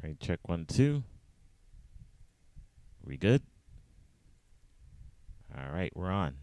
All right, check 1, 2. We good? All right, we're on.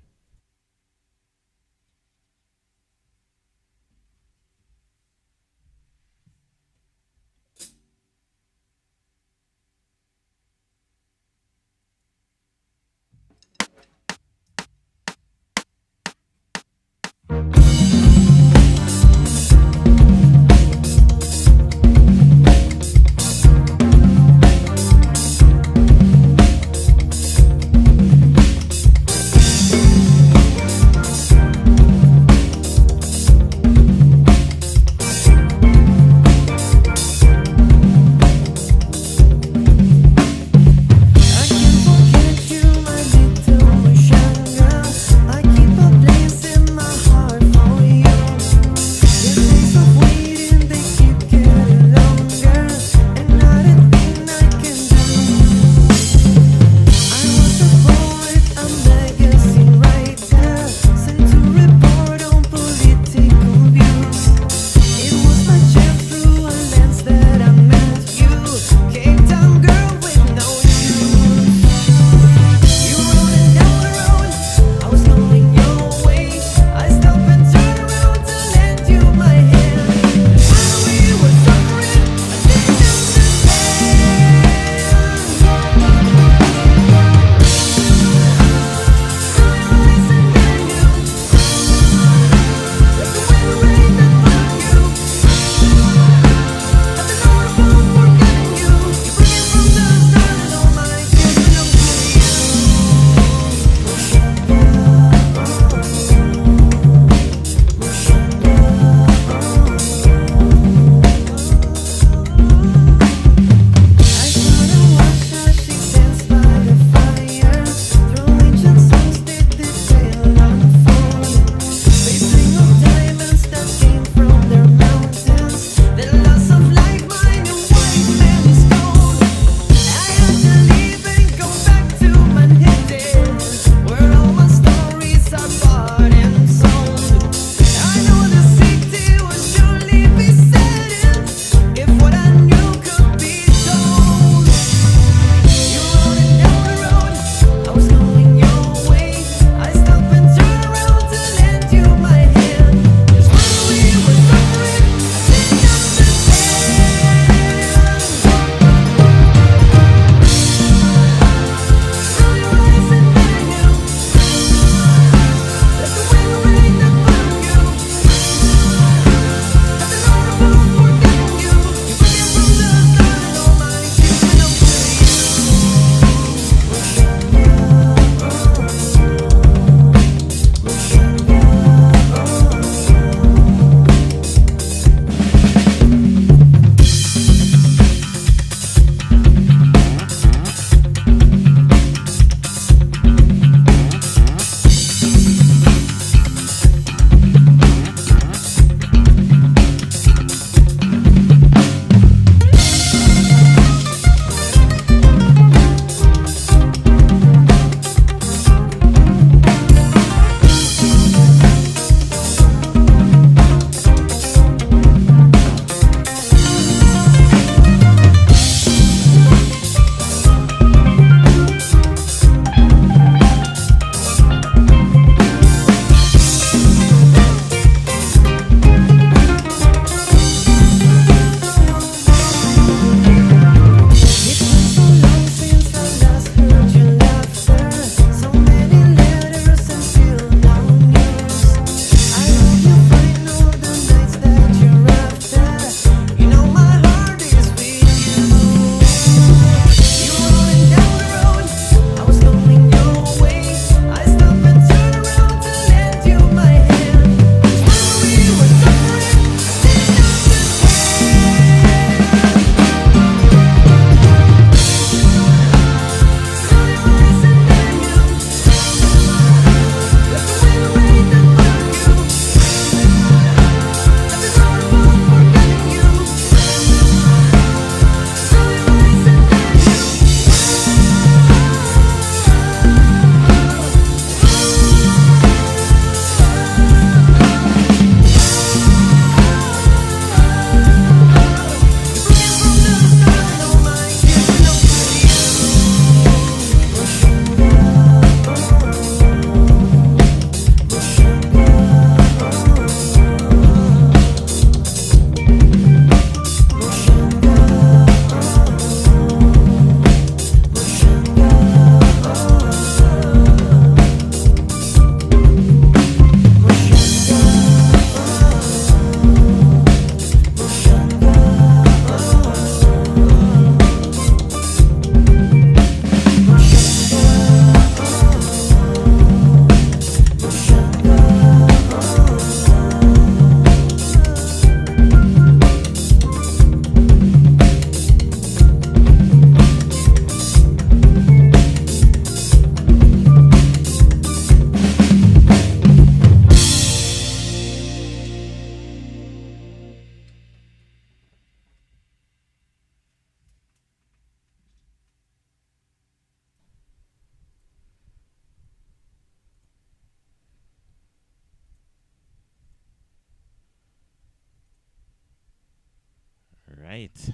right.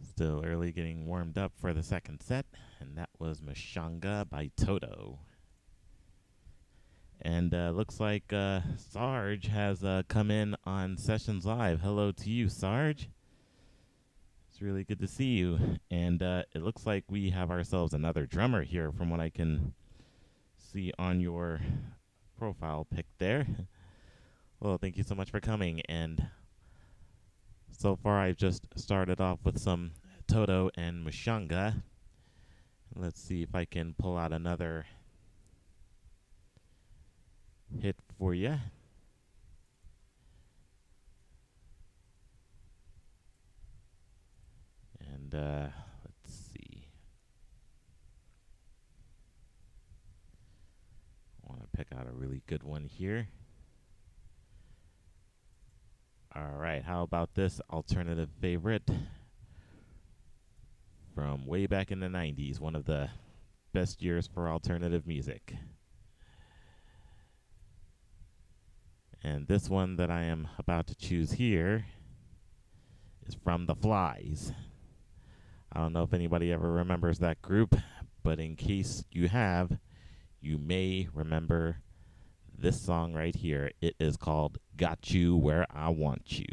Still early, getting warmed up for the second set, and that was Mashanga by Toto. And looks like Sarge has come in on Sessions Live. Hello to you, Sarge. It's really good to see you. And it looks like we have ourselves another drummer here from what I can see on your profile pic there. Well, thank you so much for coming. And so far, I've just started off with some Toto and Mashanga. Let's see if I can pull out another hit for you. And let's see. I want to pick out a really good one here. All right, how about this alternative favorite from way back in the 90s, one of the best years for alternative music. And this one that I am about to choose here is from The Flies. I don't know if anybody ever remembers that group, but in case you have, you may remember this song right here. It is called Got You Where I Want You.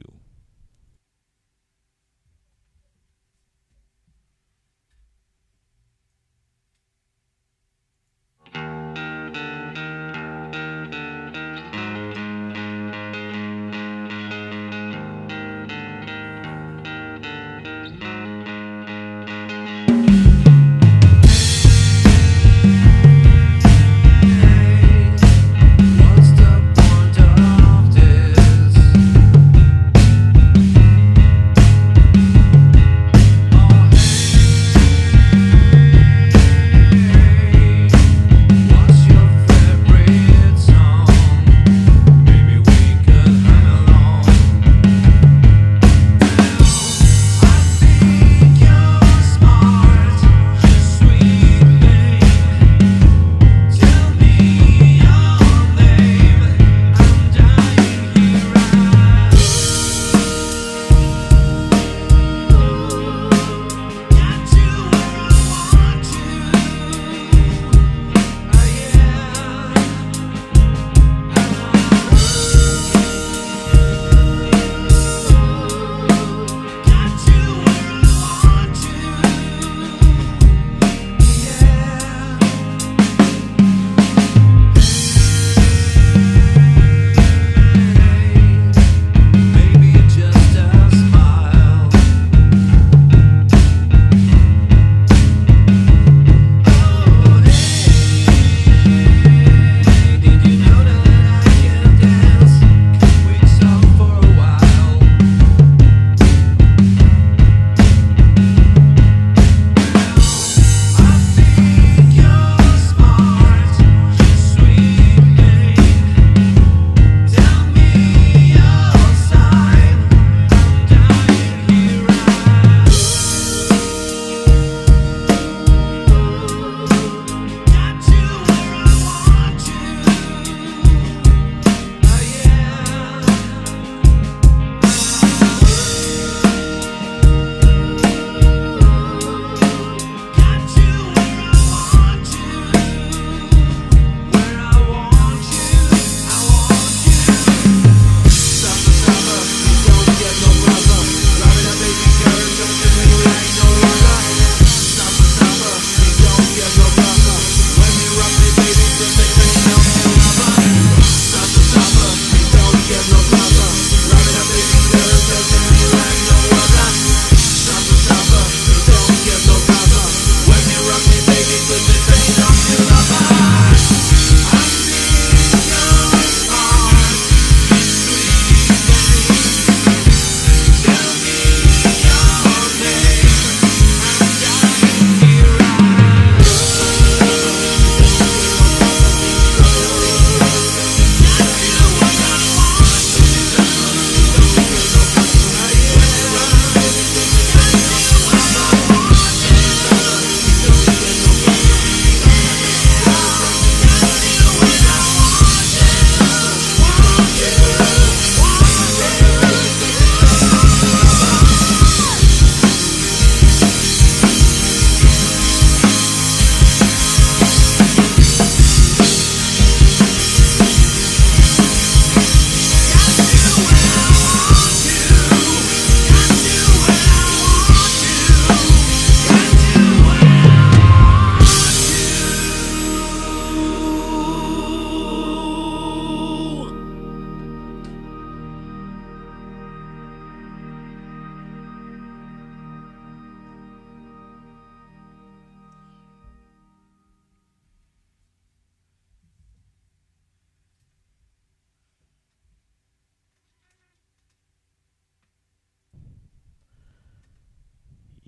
What's the point of this?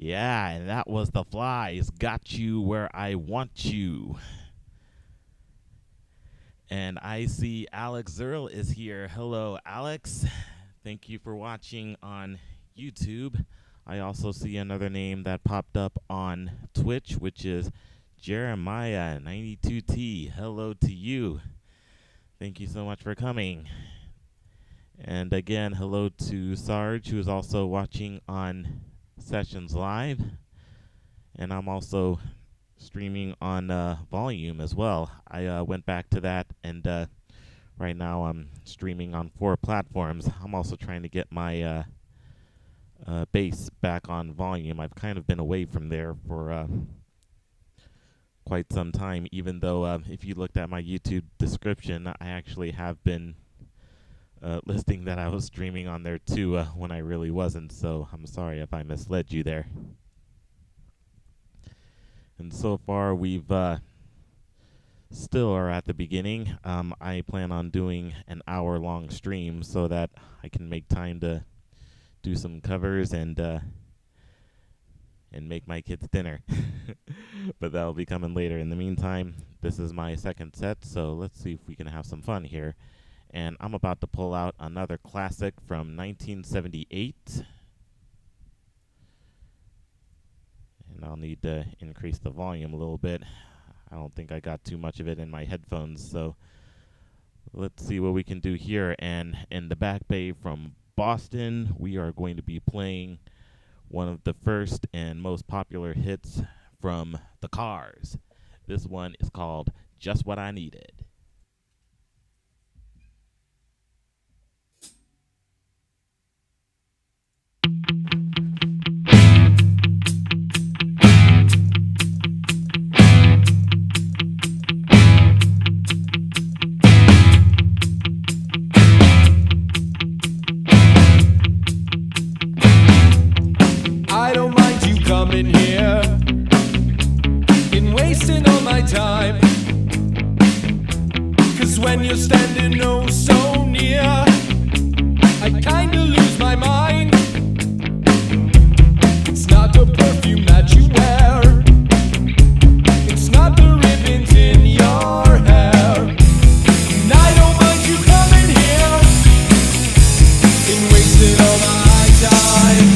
Yeah, and that was The Flies. Got you where I want you. And I see Alex Zerl is here. Hello, Alex. Thank you for watching on YouTube. I also see another name that popped up on Twitch, which is Jeremiah92T. Hello to you. Thank you so much for coming. And again, hello to Sarge, who is also watching on Sessions Live. And I'm also streaming on Volume as well. I went back to that, and right now I'm streaming on 4 platforms. I'm also trying to get my bass back on Volume. I've kind of been away from there for quite some time, even though if you looked at my YouTube description, I actually have been listing that I was streaming on there too when I really wasn't, so I'm sorry if I misled you there. And so far, we've still are at the beginning. I plan on doing an hour-long stream so that I can make time to do some covers and make my kids dinner. But that'll be coming later. In the meantime, this is my second set, so let's see if we can have some fun here. And I'm about to pull out another classic from 1978. And I'll need to increase the volume a little bit. I don't think I got too much of it in my headphones, so let's see what we can do here. And in the back bay from Boston, we are going to be playing one of the first and most popular hits from the Cars. This one is called Just What I Needed. I don't mind you coming here and wasting all my time, 'cause when you're standing oh so near, I kinda lose my mind. It's not the perfume that you wear, it's not the ribbons in your hair. And I don't mind you coming here and wasting all my time.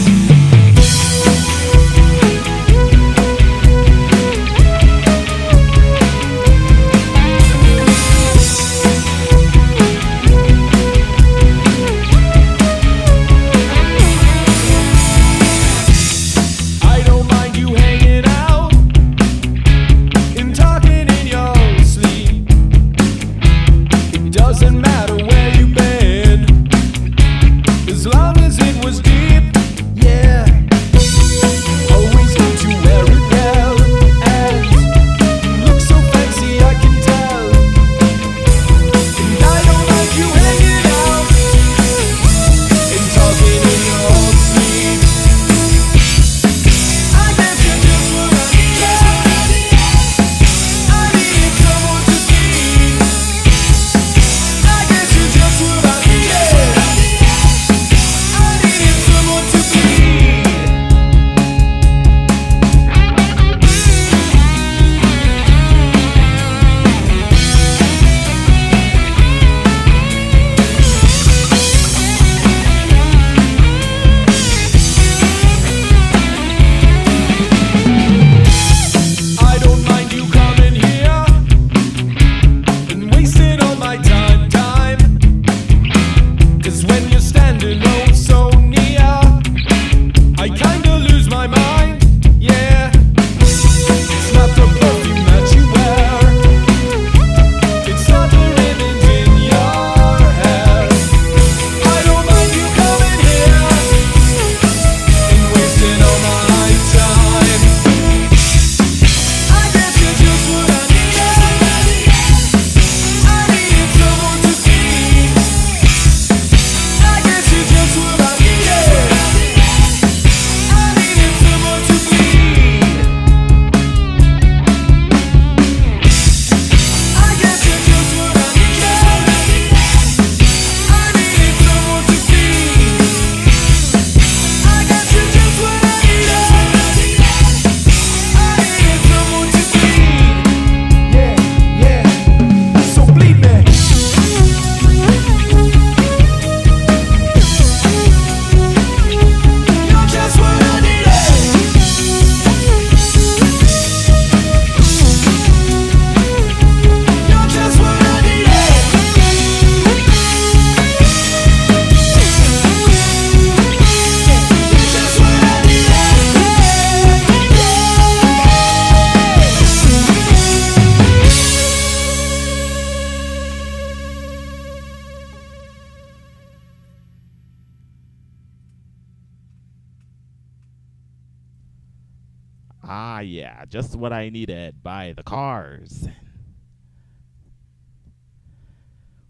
Ah, yeah, just what I needed by the Cars.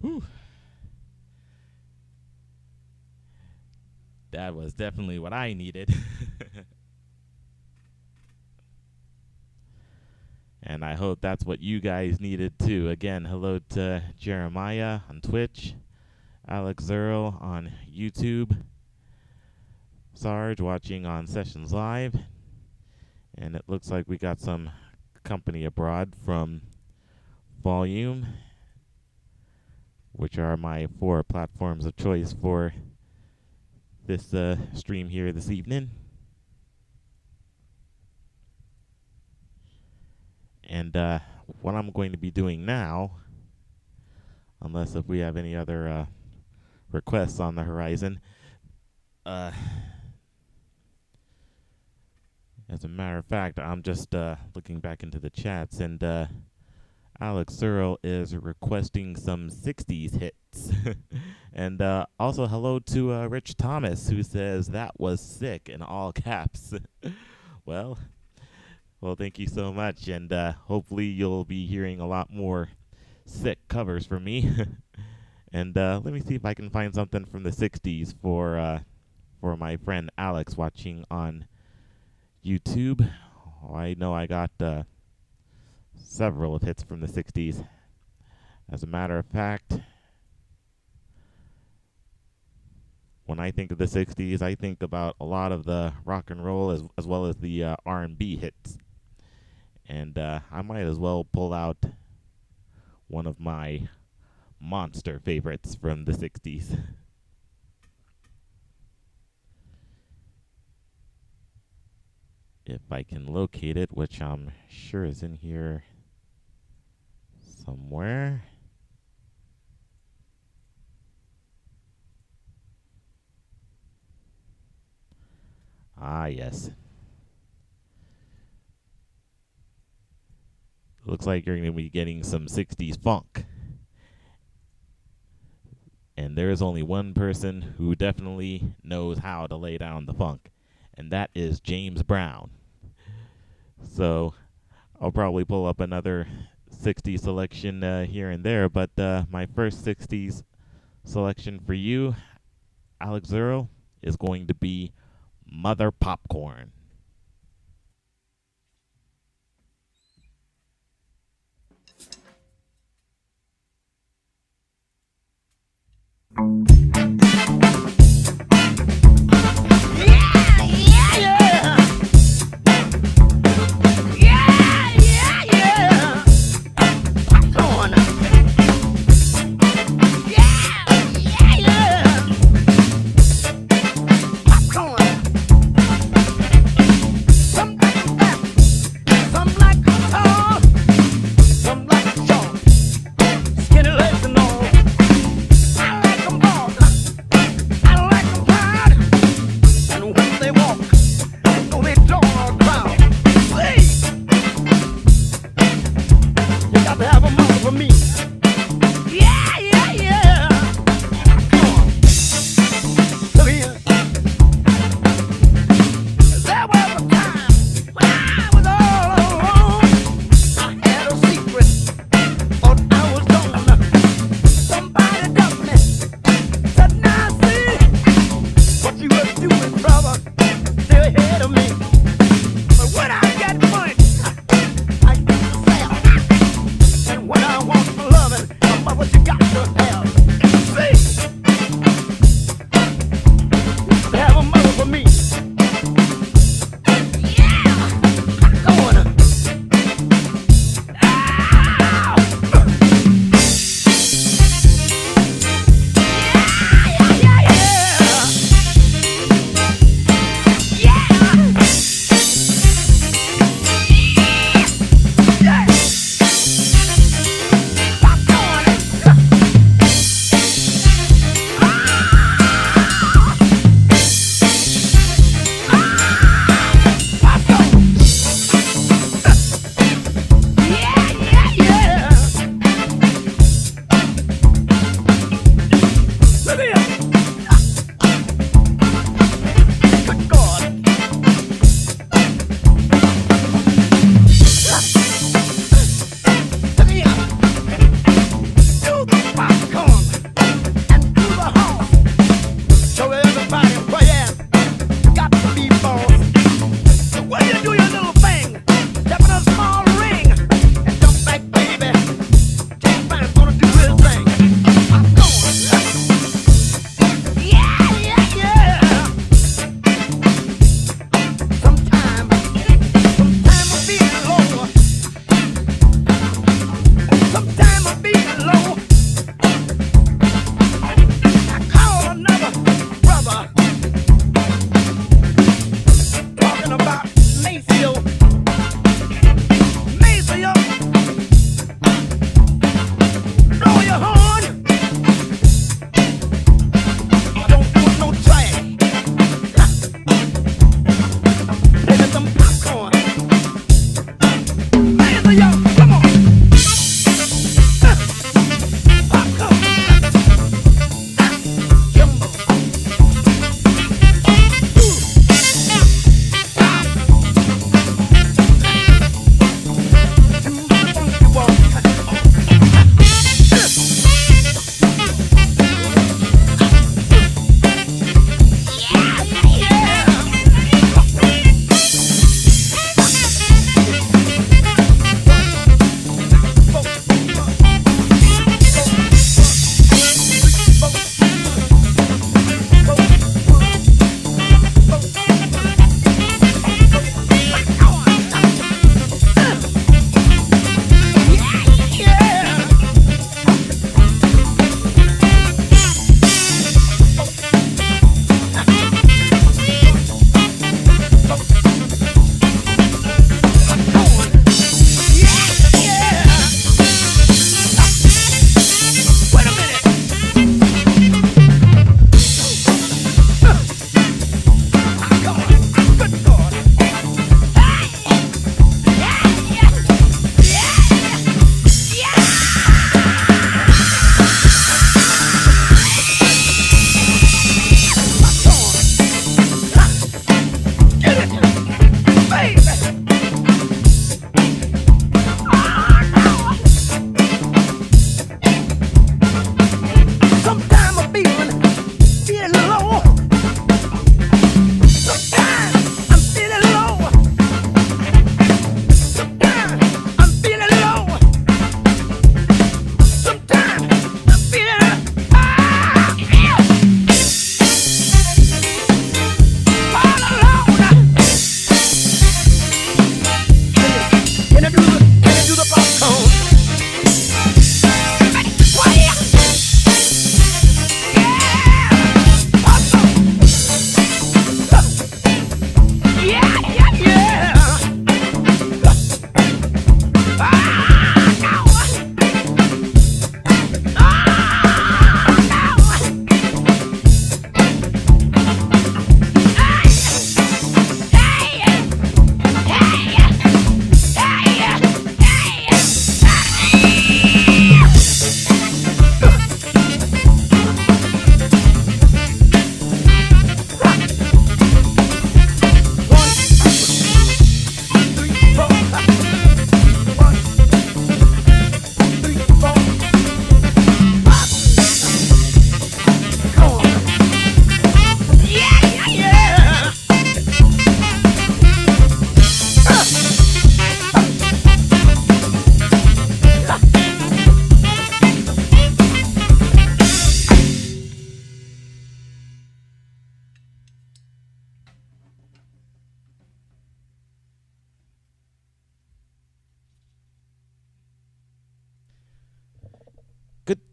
Whew. That was definitely what I needed. And I hope that's what you guys needed too. Again, hello to Jeremiah on Twitch, Alex Zerl on YouTube, Sarge watching on Sessions Live, and it looks like we got some company abroad from Volume, which are my 4 platforms of choice for this stream here this evening. And what I'm going to be doing now, unless if we have any other requests on the horizon, as a matter of fact, I'm just looking back into the chats, and Alex Searle is requesting some 60s hits. And also hello to Rich Thomas, who says that was sick in all caps. Well, thank you so much, and hopefully you'll be hearing a lot more sick covers from me. And let me see if I can find something from the 60s for my friend Alex watching on YouTube. Oh, I know I got several of hits from the 60s. As a matter of fact, when I think of the 60s, I think about a lot of the rock and roll as well as the R&B hits. And I might as well pull out one of my monster favorites from the 60s. If I can locate it, which I'm sure is in here somewhere. Ah, yes. Looks like you're going to be getting some 60s funk. And there is only one person who definitely knows how to lay down the funk, and that is James Brown. So I'll probably pull up another 60s selection here and there, but my first 60s selection for you, Alex Zero, is going to be Mother Popcorn.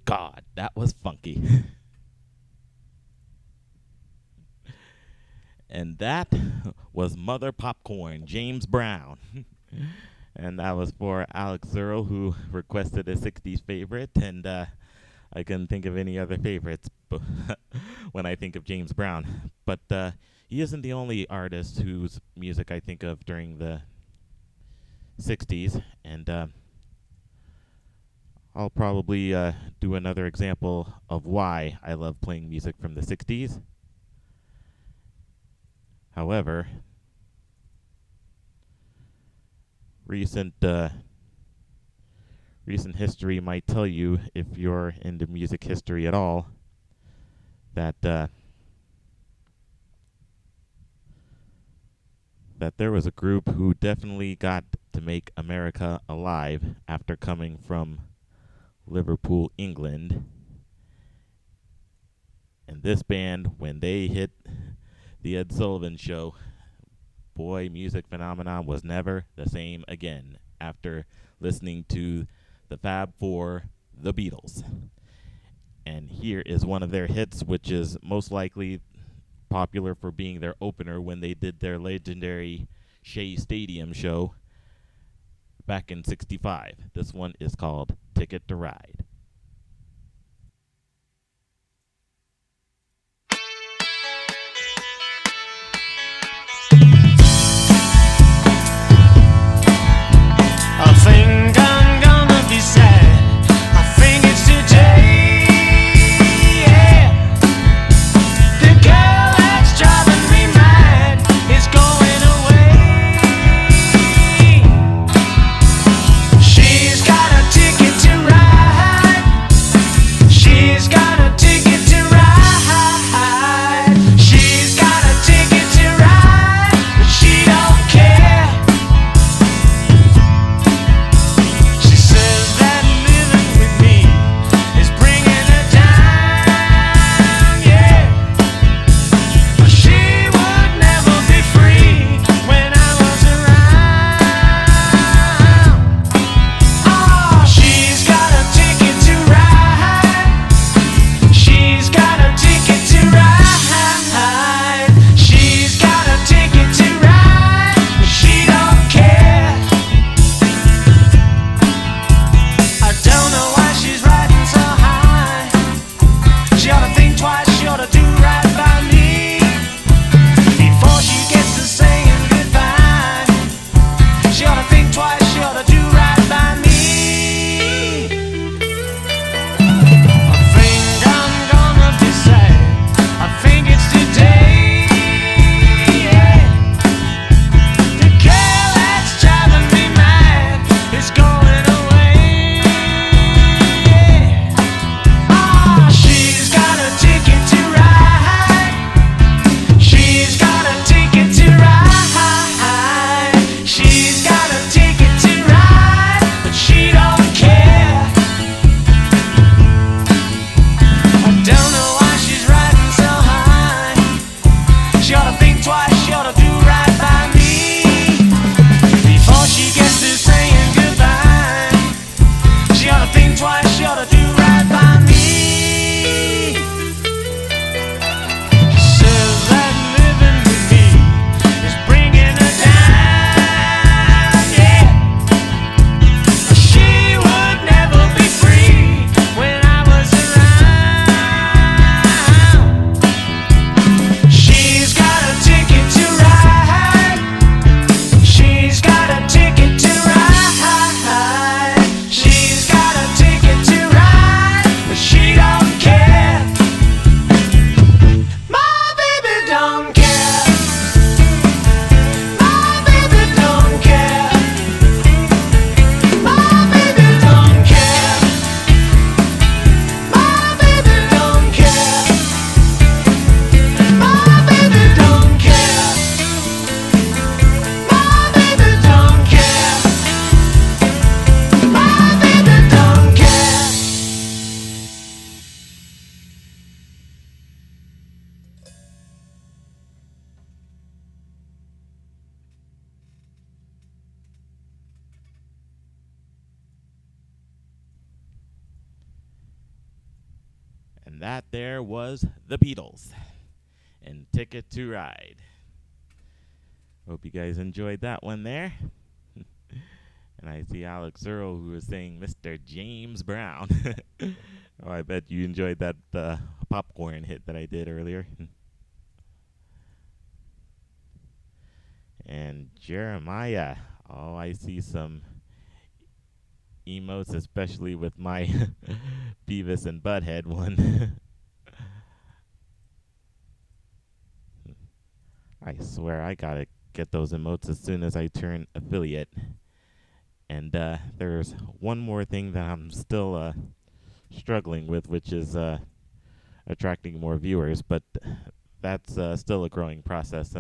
God, that was funky. And that was Mother Popcorn, James Brown. And that was for Alex Earl, who requested a 60s favorite. And I couldn't think of any other favorites when I think of James Brown. But he isn't the only artist whose music I think of during the 60s. And I'll probably do another example of why I love playing music from the 60s. However, recent history might tell you, if you're into music history at all, that that there was a group who definitely got to make America alive after coming from Liverpool, England. And this band, when they hit the Ed Sullivan Show, boy, music phenomenon was never the same again after listening to the Fab Four, the Beatles. And here is one of their hits, which is most likely popular for being their opener when they did their legendary Shea Stadium show back in '65. This one is called Ticket to Ride. I think I'm gonna be sad. I think it's today. Yeah. The girl that's driving me mad is going away. She's got a ticket to ride. She's got a ticket to ride. She's got a ticket to ride, but she don't care. She says that living with me is bringing her down, yeah. But she would never be free when I was around. Oh, she's got a ticket to ride. She's got a ticket to ride. She's got a ticket to ride, but she don't care. I don't know why she's riding so high. She ought to think twice, she ought to do right by me before she gets to saying goodbye. She ought to think twice, she ought to do right by me. I think I'm gonna be sad. I think it's today. Yeah. The girl that's driving me mad is going away. Yeah. Ah, she's got a ticket to ride. And that there was the Beatles and Ticket to Ride. Hope you guys enjoyed that one there. And I see Alex Earl, who is saying Mr. James Brown. Oh, I bet you enjoyed that popcorn hit that I did earlier. And Jeremiah. Oh, I see some emotes, especially with my Beavis and Butthead one. I swear I gotta get those emotes as soon as I turn affiliate. And there's one more thing that I'm still struggling with, which is attracting more viewers, but that's still a growing process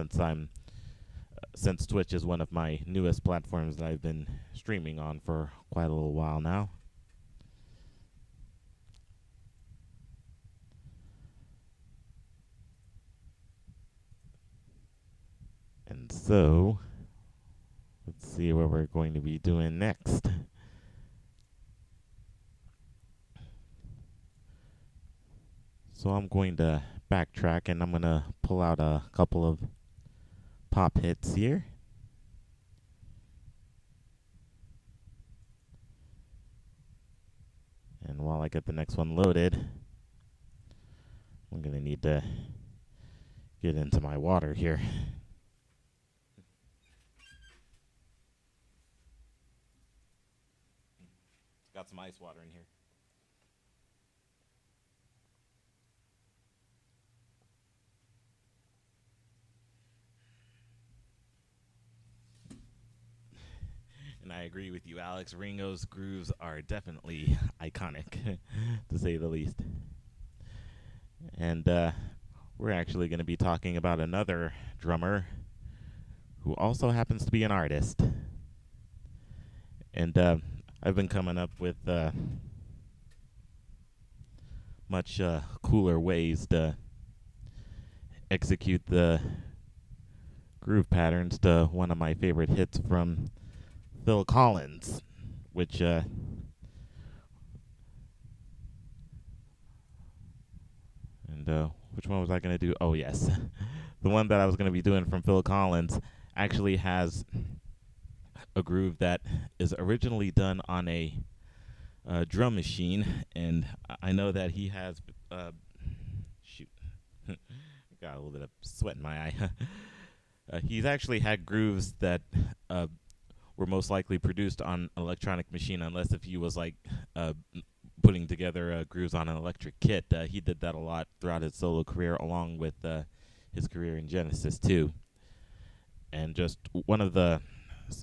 since Twitch is one of my newest platforms that I've been streaming on for quite a little while now. And so, let's see what we're going to be doing next. So I'm going to backtrack and I'm going to pull out a couple of pop hits here. And while I get the next one loaded, I'm going to need to get into my water here. Got some ice water in here. And I agree with you, Alex. Ringo's grooves are definitely iconic, to say the least. And we're actually going to be talking about another drummer who also happens to be an artist. And I've been coming up with much cooler ways to execute the groove patterns to one of my favorite hits from Phil Collins, which which one was I going to do? Oh, yes. The one that I was going to be doing from Phil Collins actually has a groove that is originally done on a drum machine, and I know that he has shoot got a little bit of sweat in my eye. He's actually had grooves that were most likely produced on an electronic machine, unless if he was like putting together grooves on an electric kit. He did that a lot throughout his solo career, along with his career in Genesis too. And just one of the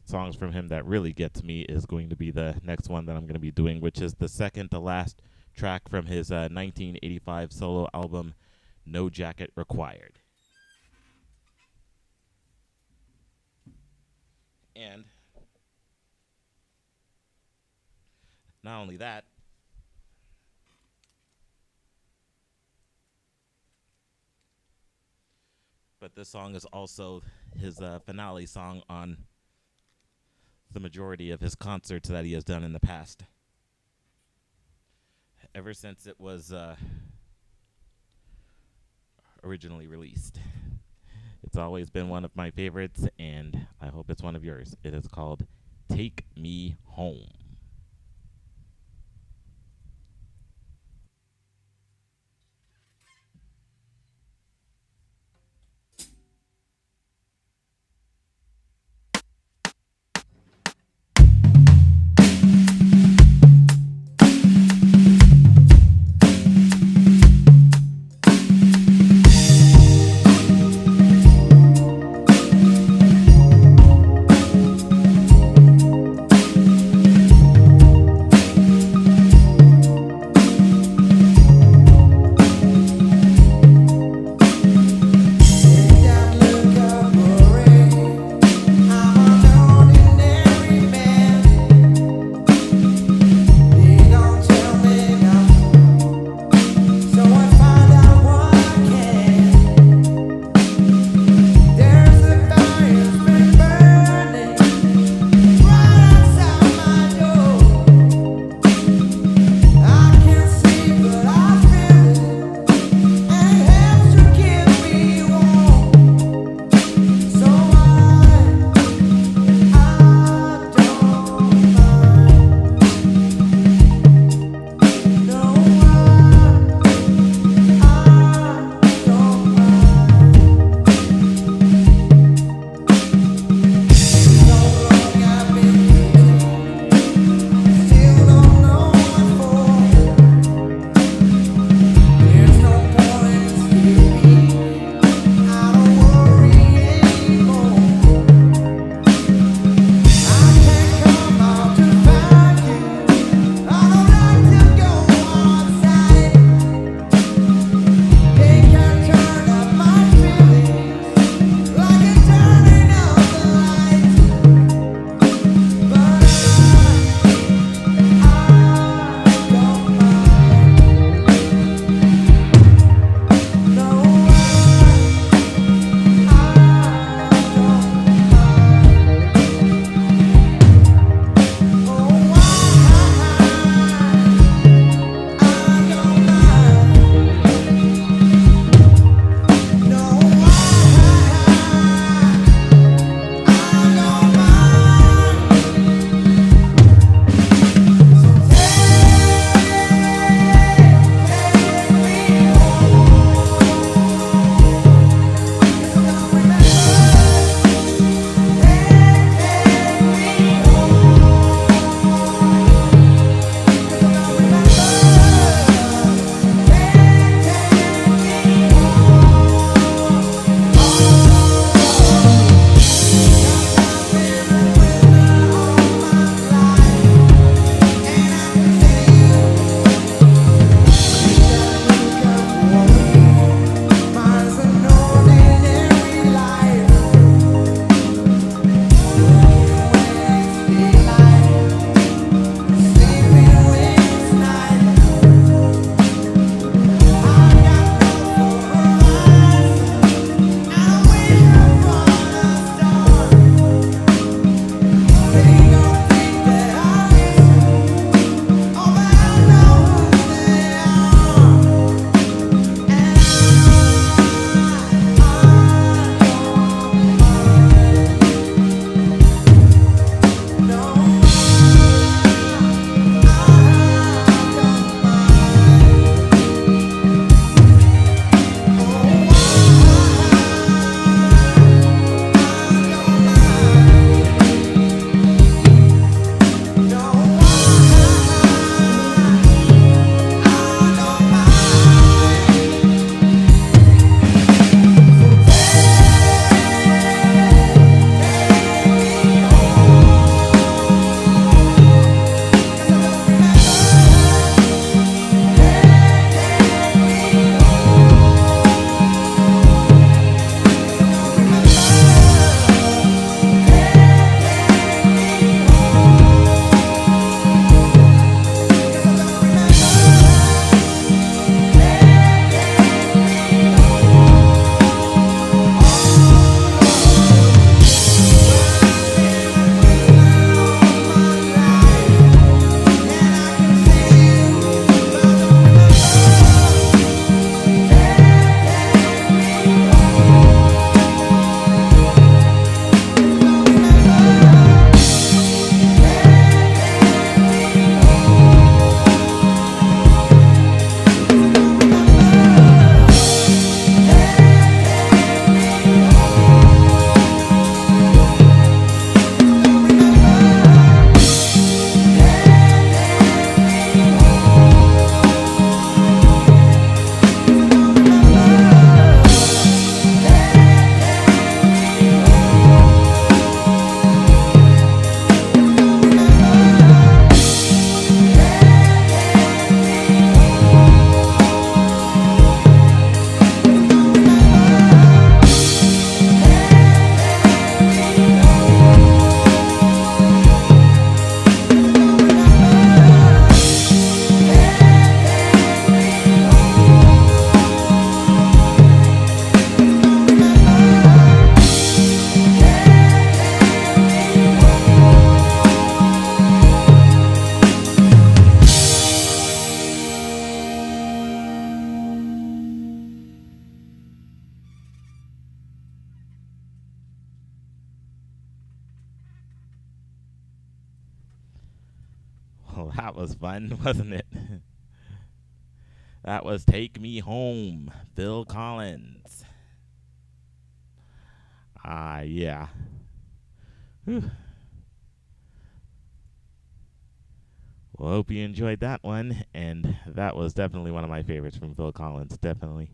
songs from him that really gets me is going to be the next one that I'm going to be doing, which is the second to last track from his 1985 solo album, No Jacket Required. And not only that, but this song is also his finale song on the majority of his concerts that he has done in the past. Ever since it was originally released. It's always been one of my favorites, and I hope it's one of yours. It is called Take Me Home. That was fun, wasn't it? That was Take Me Home, Phil Collins. Yeah. Whew. Well, hope you enjoyed that one. And that was definitely one of my favorites from Phil Collins. Definitely.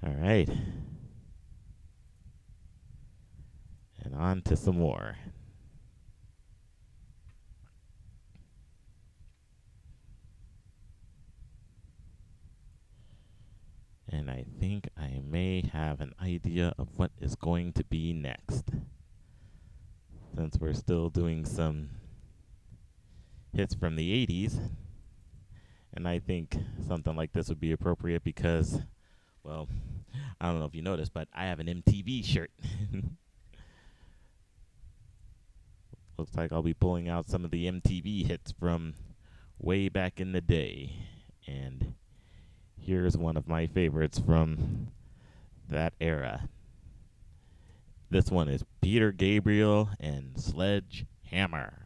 All right. And on to some more. And I think I may have an idea of what is going to be next. Since we're still doing some hits from the 80s. And I think something like this would be appropriate because, well, I don't know if you noticed, but I have an MTV shirt. Looks like I'll be pulling out some of the MTV hits from way back in the day. And here's one of my favorites from that era. This one is Peter Gabriel and Sledgehammer.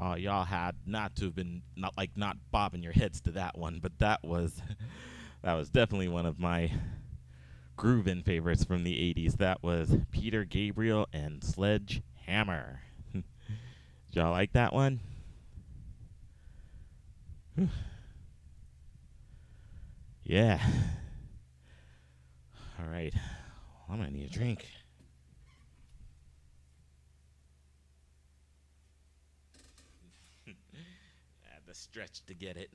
Oh, y'all had not to have been not bobbing your heads to that one, but that was that was definitely one of my groovin' favorites from the 80s. That was Peter Gabriel and Sledgehammer. Did y'all like that one? Yeah. All right. Well, I'm going to need a drink. I had to stretch to get it.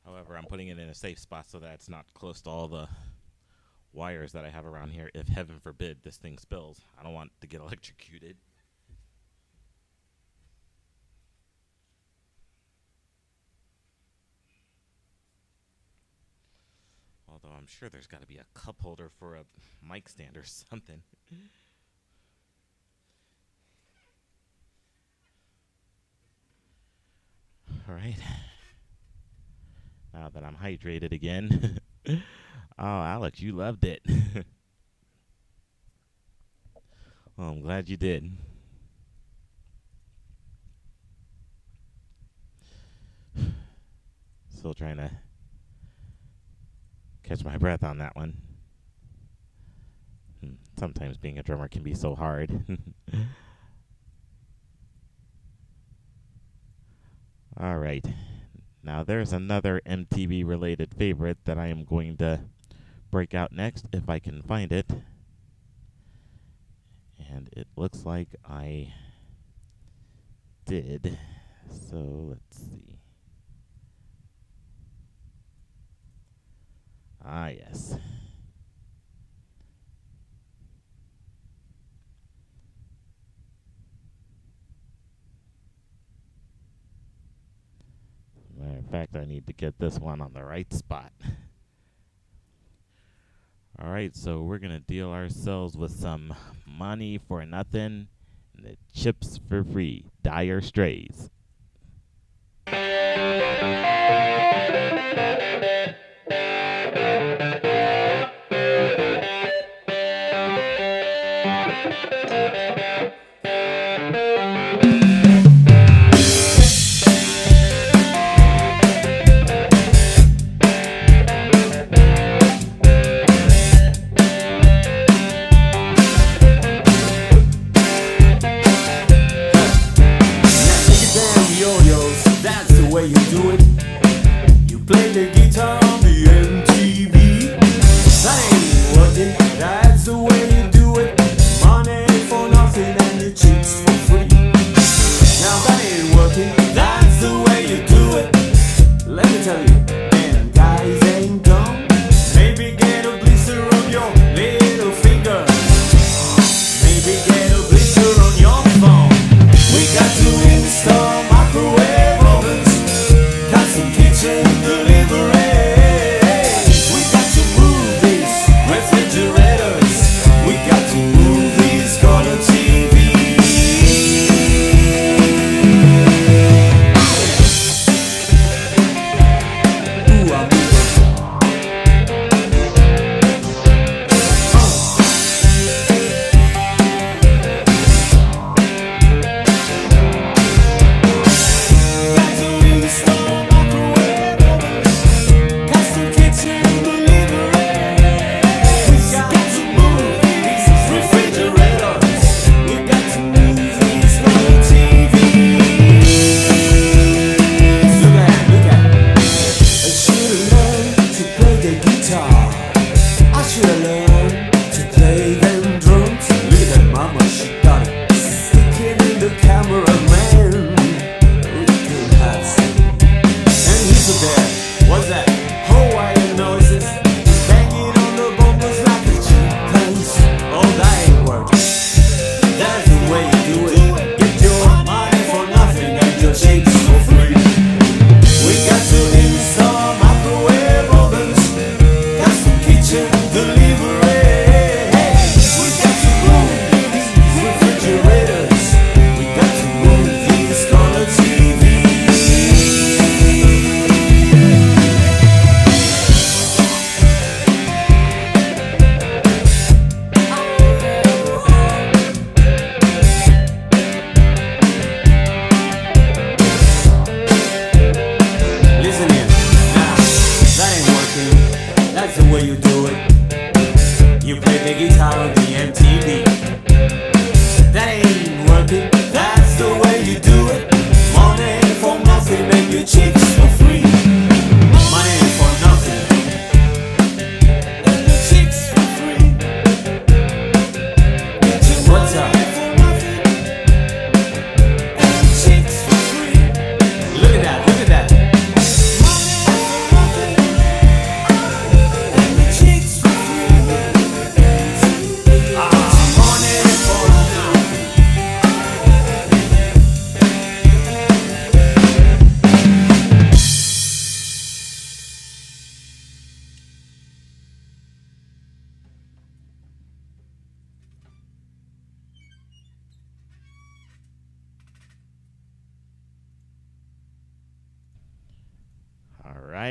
However, I'm putting it in a safe spot so that it's not close to all the wires that I have around here. If heaven forbid this thing spills, I don't want to get electrocuted. Although I'm sure there's got to be a cup holder for a mic stand or something. All right. Now that I'm hydrated again. Oh, Alex, you loved it. Well, I'm glad you did. Still trying to catch my breath on that one. Sometimes being a drummer can be so hard. All right. Now there's another MTV related favorite that I am going to break out next if I can find it. And it looks like I did. So let's see. Ah, yes. Matter of fact, I need to get this one on the right spot. All right, so we're going to deal ourselves with some money for nothing and the chips for free. Dire Straits.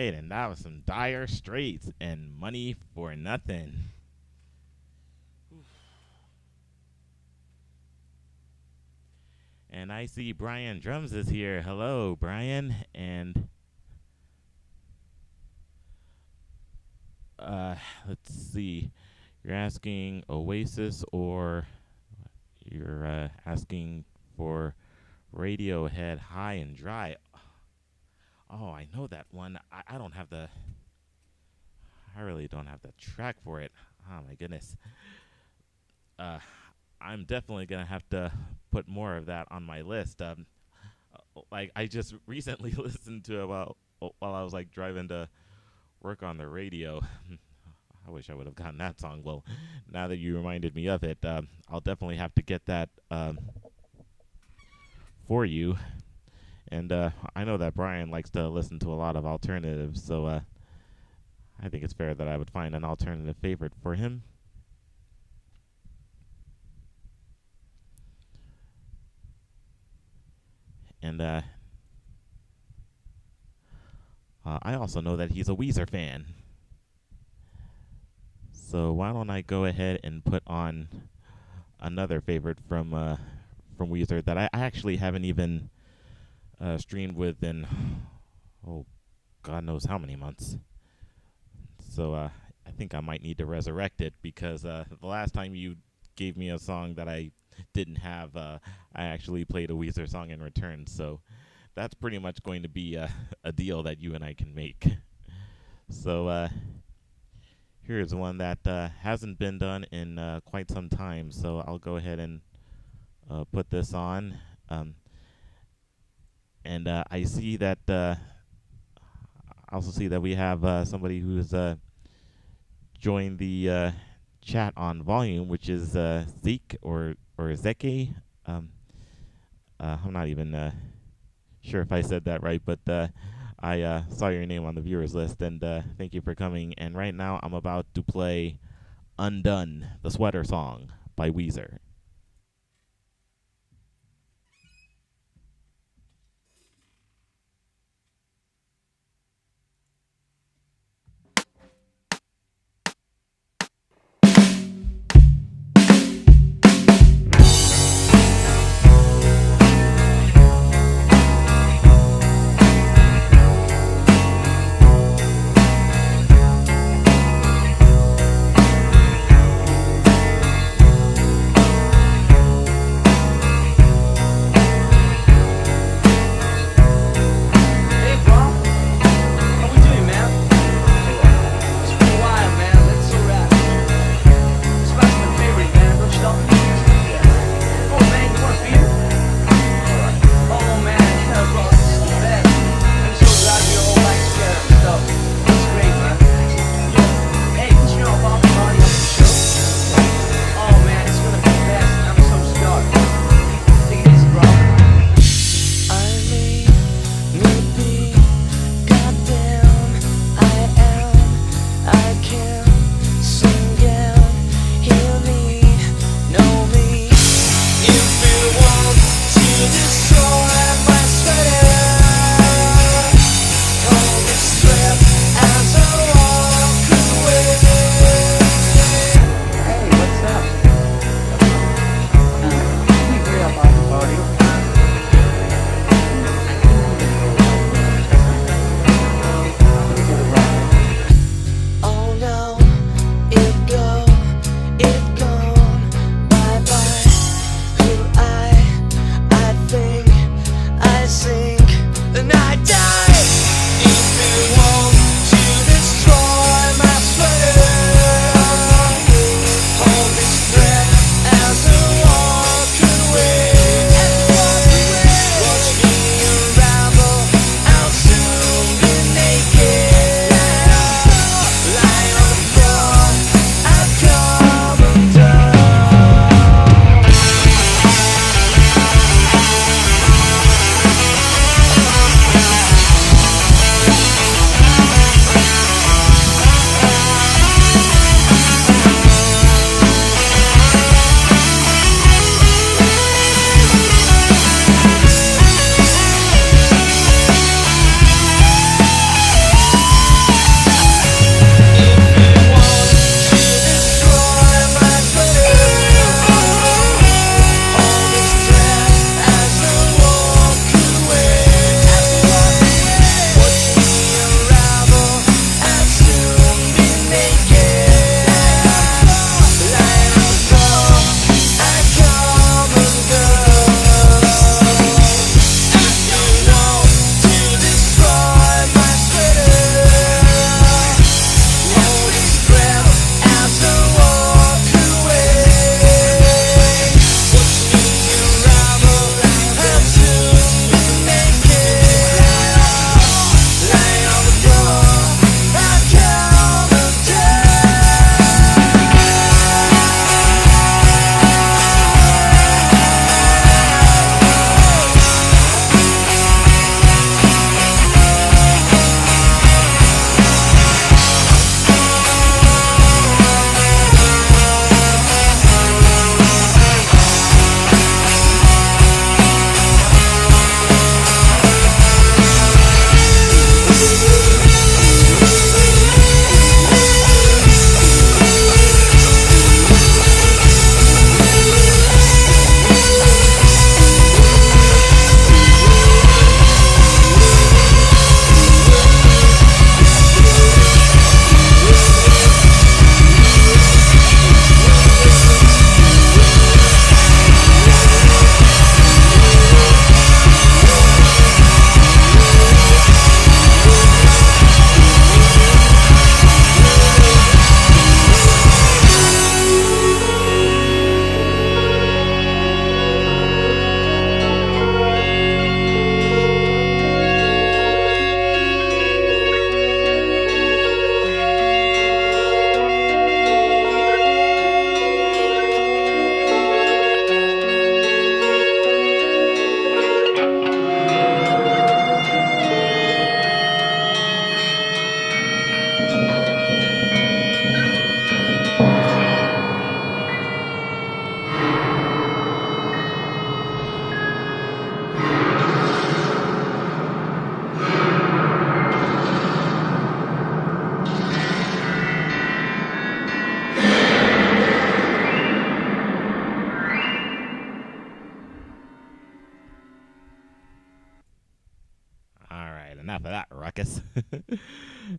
right, and that was some Dire Straits and Money for Nothing. And I see Brian Drums is here. Hello, Brian. And let's see. You're asking Oasis or you're asking for Radiohead High and Dry. Oh, I know that one. I don't have the. I really don't have the track for it. Oh my goodness. I'm definitely gonna have to put more of that on my list. Like I just recently listened to it while I was like driving to work on the radio. I wish I would have gotten that song. Well, now that you reminded me of it, I'll definitely have to get that for you. And I know that Brian likes to listen to a lot of alternatives, so I think it's fair that I would find an alternative favorite for him. And I also know that he's a Weezer fan. So why don't I go ahead and put on another favorite from Weezer that I actually haven't even streamed with in, oh, God knows how many months. So I think I might need to resurrect it because the last time you gave me a song that I didn't have, I actually played a Weezer song in return. So that's pretty much going to be a deal that you and I can make. So here's one that hasn't been done in quite some time. So I'll go ahead and put this on. And I see that I also see that we have somebody who's joined the chat on volume, which is Zeke or Zeke. I'm not even sure if I said that right, but I saw your name on the viewers list, and thank you for coming. And right now I'm about to play Undone, the Sweater Song by Weezer.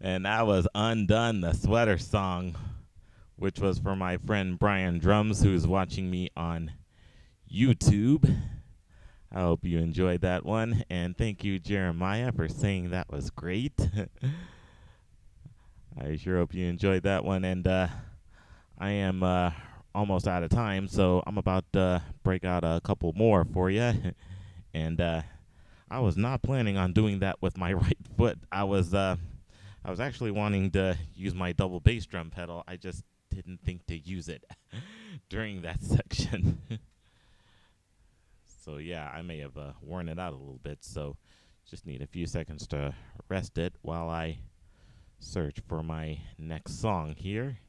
And that was Undone, the sweater song, which was for my friend Brian Drums, who's watching me on YouTube. I hope you enjoyed that one. And thank you, Jeremiah, for saying that was great. I sure hope you enjoyed that one. And I am almost out of time, so I'm about to break out a couple more for you. And I was not planning on doing that with my right foot. I was actually wanting to use my double bass drum pedal. I just didn't think to use it during that section. So yeah, I may have worn it out a little bit, so just need a few seconds to rest it while I search for my next song here.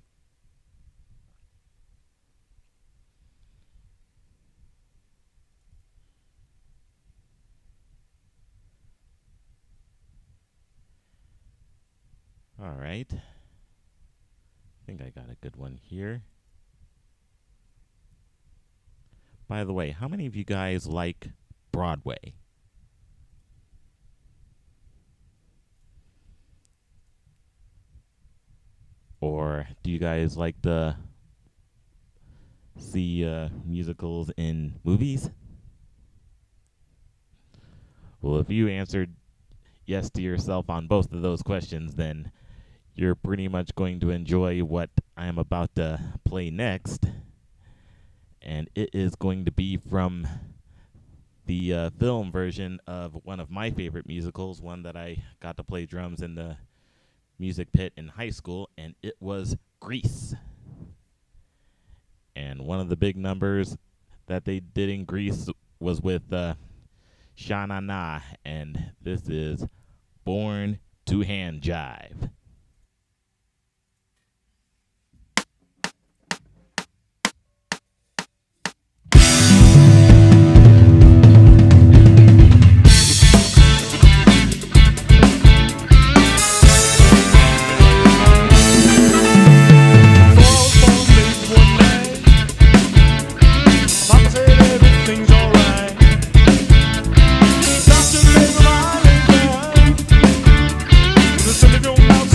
All right. I think I got a good one here. By the way, how many of you guys like Broadway? Or do you guys like to see musicals in movies? Well, if you answered yes to yourself on both of those questions, then you're pretty much going to enjoy what I am about to play next. And it is going to be from the film version of one of my favorite musicals, one that I got to play drums in the music pit in high school, and it was Grease. And one of the big numbers that they did in Grease was with Sha-Na-Na, and this is Born to Hand Jive. If you're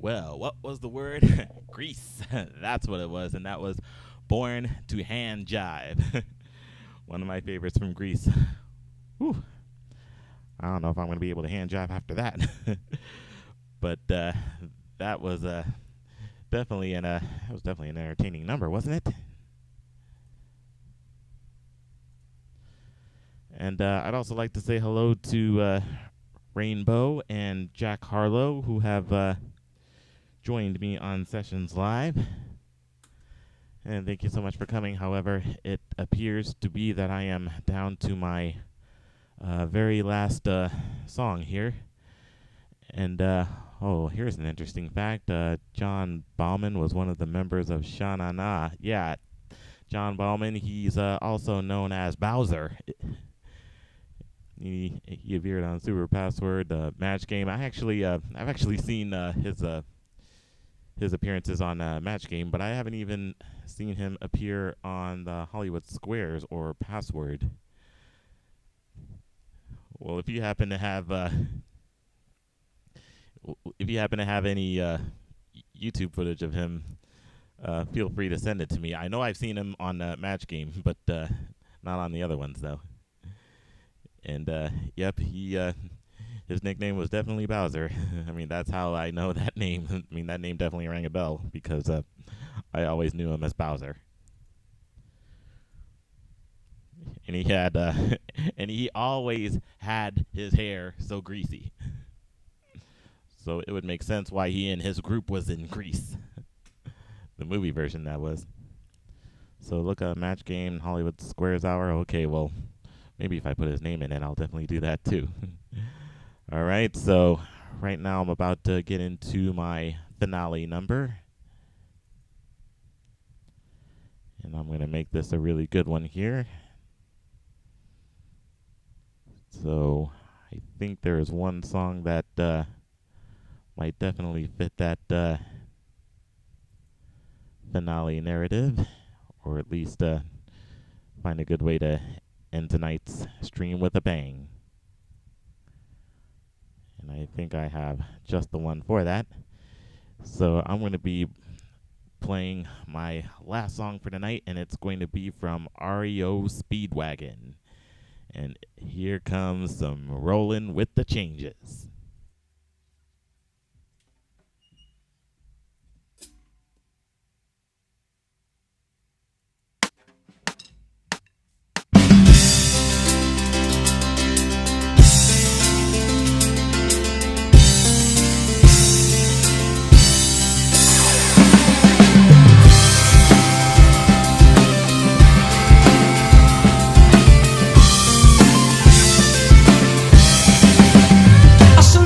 Well, what was the word? Grease. That's what it was, and that was Born to Hand Jive. One of my favorites from Grease. Whew. I don't know if I'm going to be able to hand jive after that. But that was definitely an entertaining number, wasn't it? And I'd also like to say hello to Rainbow and Jack Harlow, who have joined me on Sessions Live. And thank you so much for coming. However, it appears to be that I am down to my very last song here. And, here's an interesting fact. John Bauman was one of the members of Sha Na Na. Yeah, John Bauman, he's also known as Bowser. He appeared on Super Password, Match Game. I've actually seen his appearances on Match Game, but I haven't even seen him appear on the Hollywood Squares or Password. Well, if you happen to have any YouTube footage of him, feel free to send it to me. I know I've seen him on Match Game, but not on the other ones though. And yep, his nickname was definitely Bowser. I mean, that's how I know that name. I mean, that name definitely rang a bell because I always knew him as Bowser. And he had, and he always had his hair so greasy. So it would make sense why he and his group was in Grease. The movie version, that was. So look at Match Game, Hollywood Squares Hour. Okay, well, maybe if I put his name in it, I'll definitely do that too. All right, so right now I'm about to get into my finale number. And I'm going to make this a really good one here. So I think there is one song that might definitely fit that finale narrative, or at least find a good way to end tonight's stream with a bang. And I think I have just the one for that. So I'm going to be playing my last song for tonight, and it's going to be from REO Speedwagon. And here comes some Rolling with the Changes. I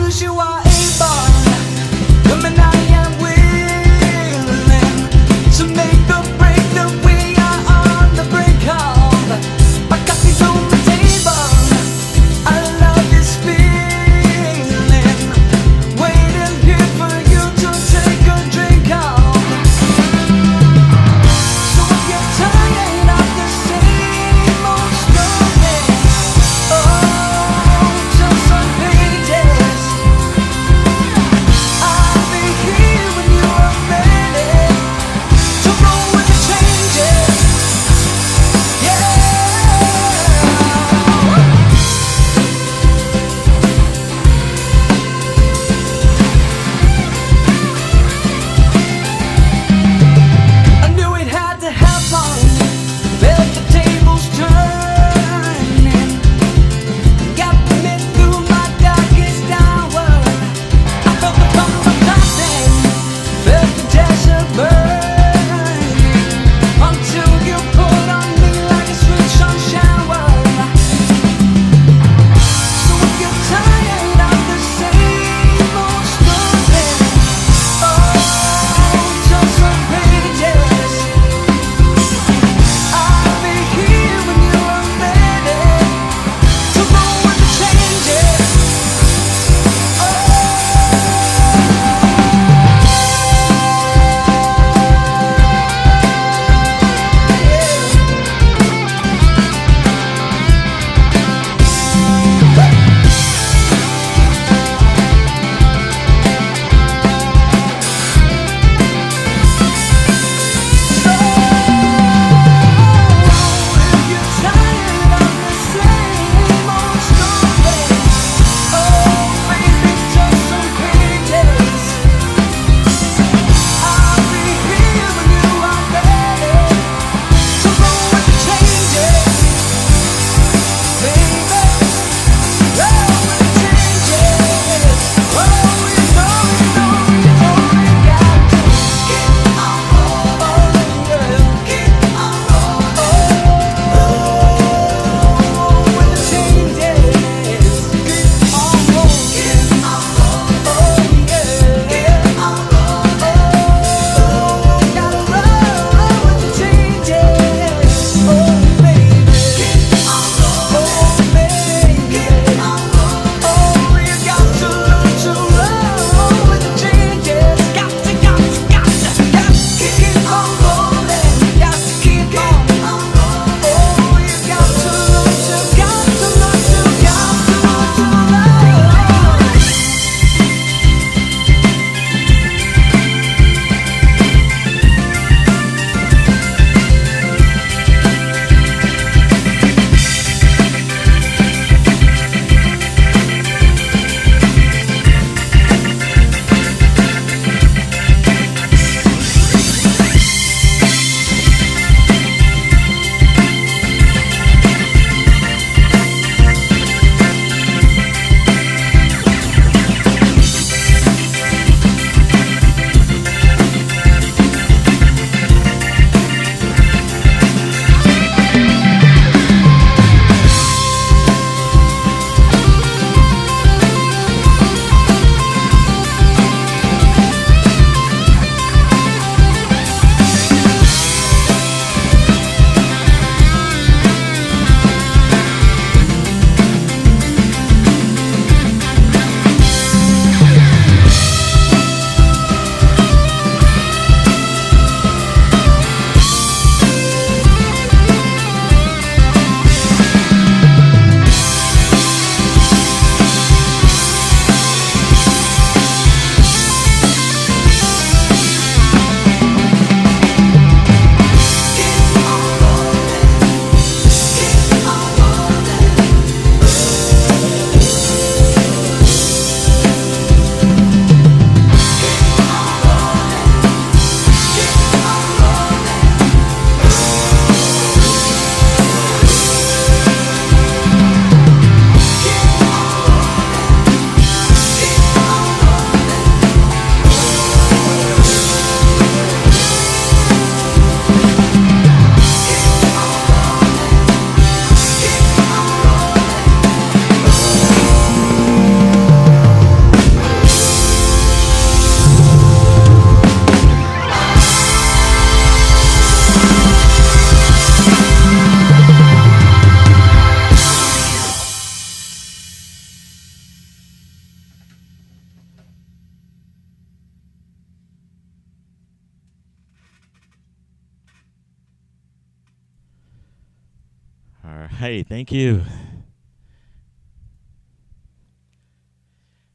All right, thank you.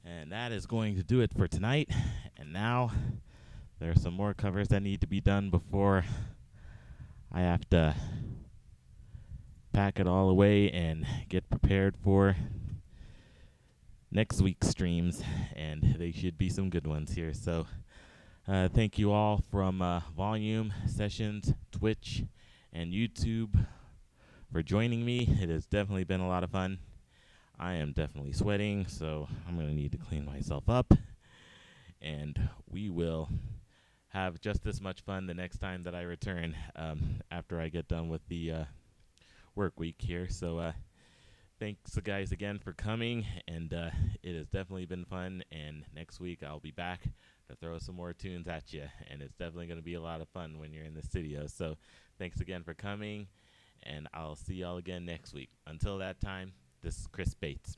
And that is going to do it for tonight. And now there are some more covers that need to be done before I have to pack it all away and get prepared for next week's streams. And they should be some good ones here. So thank you all from Volume, Sessions, Twitch, and YouTube for joining me. It has definitely been a lot of fun. I am definitely sweating, so I'm going to need to clean myself up. And we will have just as much fun the next time that I return after I get done with the work week here. So thanks, guys, again for coming. And it has definitely been fun. And next week I'll be back to throw some more tunes at you. And it's definitely going to be a lot of fun when you're in the studio. So thanks again for coming. And I'll see y'all again next week. Until that time, this is Chris Bates.